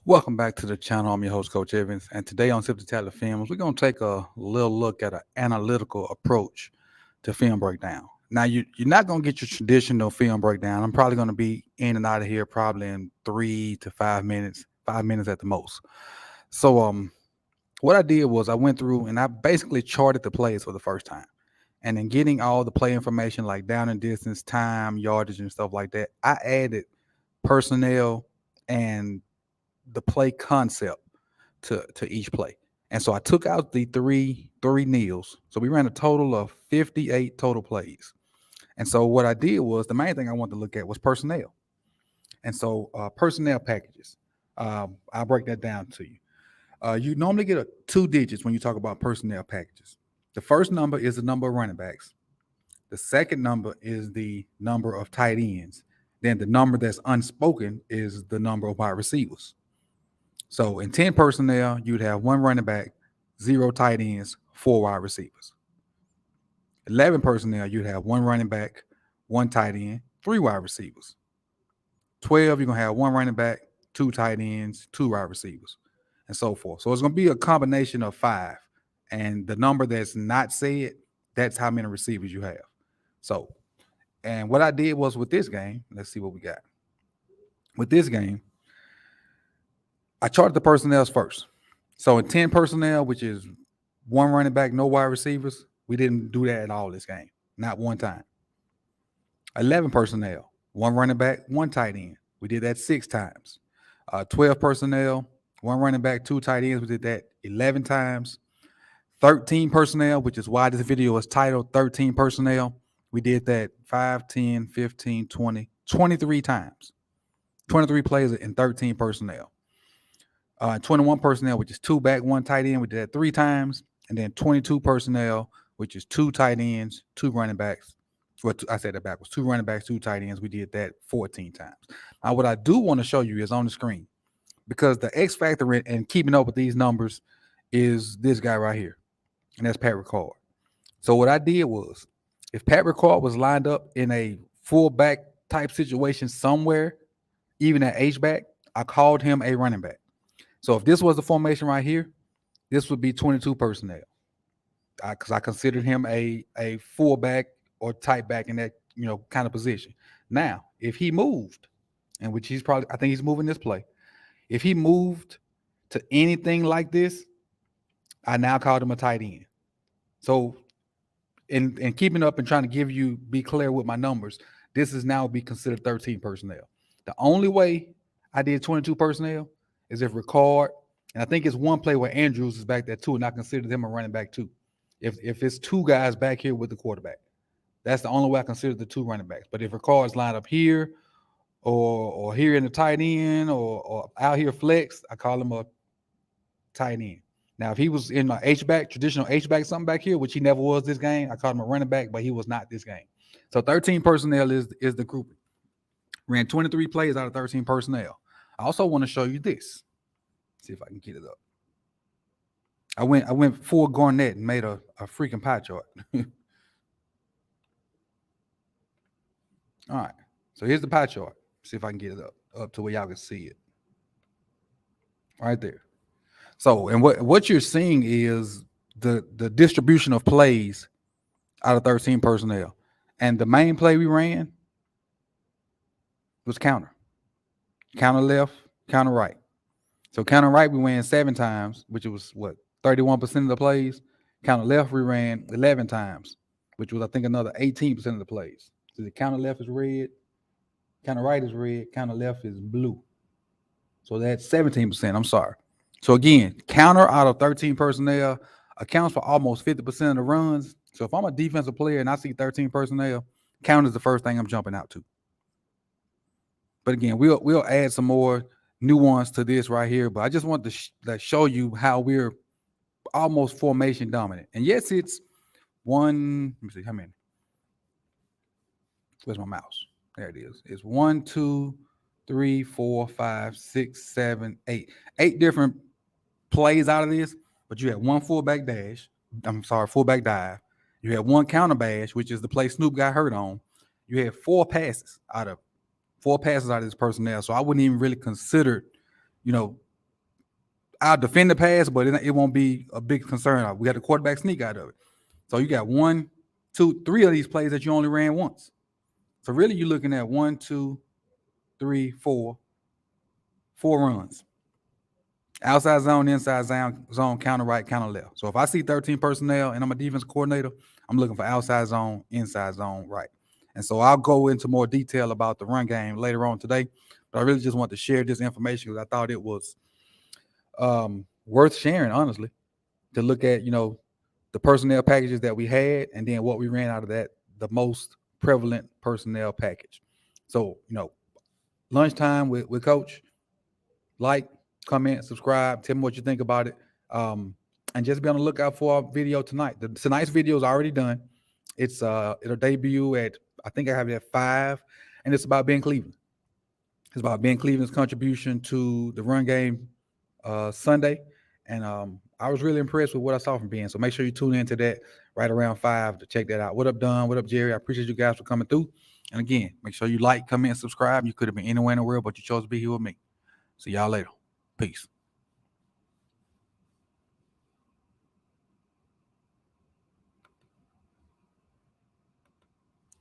Welcome back to the channel. I'm your host, Coach Evans, and today on Sip the Tally Films, we're going to take a little look at an analytical approach to film breakdown. Now, you're not going to get your traditional film breakdown. I'm probably going to be in and out of here probably in 3 to 5 minutes, 5 minutes at the most. So, what I did was I went through and I basically charted the plays for the first time. And then getting all the play information like down and distance, time, yardage, and stuff like that, I added personnel and the play concept to each play. And so I took out the three kneels. So we ran a total of 58 total plays. And so what I did was the main thing I wanted to look at was personnel. And so personnel packages. I'll break that down to you. You normally get 2 digits when you talk about personnel packages. The first number is the number of running backs. The second number is the number of tight ends. Then the number that's unspoken is the number of wide receivers. So in 10 personnel, you'd have 1 running back, 0 tight ends, 4 wide receivers. 11 personnel, you'd have 1 running back, 1 tight end, 3 wide receivers. 12, you're going to have 1 running back, 2 tight ends, 2 wide receivers, and so forth. So it's going to be a combination of 5. And the number that's not said, that's how many receivers you have. So, and what I did was with this game, let's see what we got. With this game, I charted the personnels first. So in 10 personnel, which is 1 running back, no wide receivers, we didn't do that at all this game. Not one time. 11 personnel, 1 running back, 1 tight end. We did that 6 times. 12 personnel, 1 running back, 2 tight ends. We did that 11 times. 13 personnel, which is why this video is titled 13 personnel. We did that 5, 10, 15, 20, 23 times. 23 plays in 13 personnel. 21 personnel, which is 2 back, 1 tight end. We did that 3 times. And then 22 personnel, which is 2 tight ends, 2 running backs. Well, I said that backwards. 2 running backs, 2 tight ends. We did that 14 times. Now, what I do want to show you is on the screen, because the X factor in keeping up with these numbers is this guy right here, and that's Pat Ricard. So what I did was, if Pat Ricard was lined up in a fullback type situation somewhere, even at H-back, I called him a running back. So if this was the formation right here, this would be 22 personnel, because I considered him a fullback or tight back in that kind of position. Now, if he moved, and which he's probably, I think he's moving this play. If he moved to anything like this, I now called him a tight end. So in keeping up and trying to be clear with my numbers, this is now be considered 13 personnel. The only way I did 22 personnel is if Ricard, and I think it's one play where Andrews is back there too, and I considered him a running back too. If it's 2 guys back here with the quarterback, that's the only way I consider the 2 running backs. But if Ricard's lined up here or here in the tight end or out here flex, I call him a tight end. Now, if he was in my H-back, traditional H-back, something back here, which he never was this game, I called him a running back, but he was not this game. So 13 personnel is the grouping. Ran 23 plays out of 13 personnel. I also want to show you this. See if I can get it up. I went full Garnett and made a freaking pie chart. All right. So here's the pie chart. See if I can get it up to where y'all can see it. Right there. So, and what you're seeing is the distribution of plays out of 13 personnel. And the main play we ran was counter. Counter left, counter right. So counter right, we ran 7 times, which was 31% of the plays. Counter left, we ran 11 times, which was, I think, another 18% of the plays. So the counter left is red, counter right is red, counter left is blue. So that's 17%. I'm sorry. So again, counter out of 13 personnel accounts for almost 50% of the runs. So if I'm a defensive player and I see 13 personnel, counter is the first thing I'm jumping out to. But again, we'll add some more nuance to this right here. But I just want to show you how we're almost formation dominant. And yes, it's one. Let me see how many. Where's my mouse? There it is. It's 1, 2, 3, 4, 5, 6, 7, 8. 8 different plays out of this, but you had 1 fullback dash. Fullback dive. You had 1 counter bash, which is the play Snoop got hurt on. You had 4 passes out of this personnel. So I wouldn't even really consider, I'll defend the pass, but it won't be a big concern. We got the quarterback sneak out of it. So you got 1, 2, 3 of these plays that you only ran once. So really, you're looking at 1, 2, 3, 4 runs. Outside zone, inside zone, counter right, counter left. So if I see 13 personnel and I'm a defense coordinator, I'm looking for outside zone, inside zone, right. And so I'll go into more detail about the run game later on today. But I really just want to share this information because I thought it was worth sharing, honestly, to look at, the personnel packages that we had and then what we ran out of that, the most prevalent personnel package. So, lunchtime with Coach, like, comment, subscribe, tell me what you think about it. And just be on the lookout for our video tonight. Tonight's video is already done. It'll debut at, I think I have it at 5, and it's about Ben Cleveland. It's about Ben Cleveland's contribution to the run game Sunday. And I was really impressed with what I saw from Ben. So make sure you tune into that right around 5 to check that out. What up, Don? What up, Jerry? I appreciate you guys for coming through. And again, make sure you like, comment, subscribe. You could have been anywhere in the world, but you chose to be here with me. See y'all later. Peace.